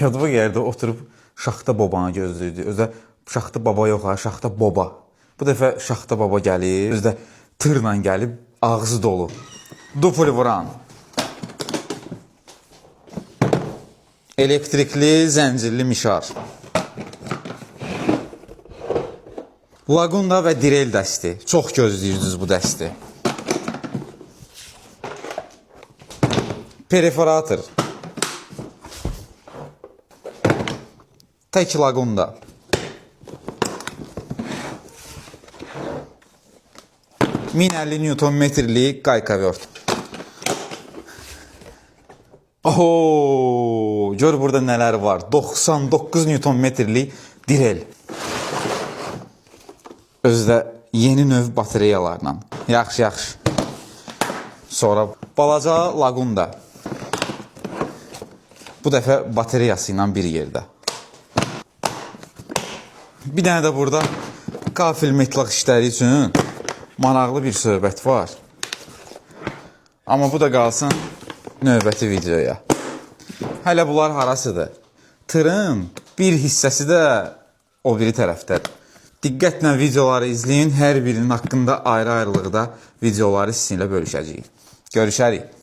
Yadıma gəldi, oturub Şaxta babanı gözləyirdi. Özdə Şaxta baba yox ha, Şaxta baba. Bu dəfə Şaxta baba gəlir, özdə tırla gəlib, ağzı dolu. Dupli vuran. Elektrikli, zəncirli mişar. Lagunda və direl dəsti. Çox gözləyirdiniz bu dəsti. Perforator. Tək lagunda. 1050 Nm-lik qayka-vört. Oho, gör burada nələr var. 99 Nm-lik direl. Özdə yeni növ batareyalarla. Yaxşı, yaxşı. Sonra balaca lagunda. Bu dəfə batereyası ilə bir yerdə. Bir dənə də burada qafil metlaq işləri üçün maraqlı bir söhbət var. Amma bu da qalsın növbəti videoya. Hələ bunlar harasıdır? Tırın bir hissəsi də o biri tərəfdədir. Diqqətlə videoları izləyin. Hər birinin haqqında ayrı-ayrılıqda videoları sizinlə bölüşəcəyik. Görüşərik.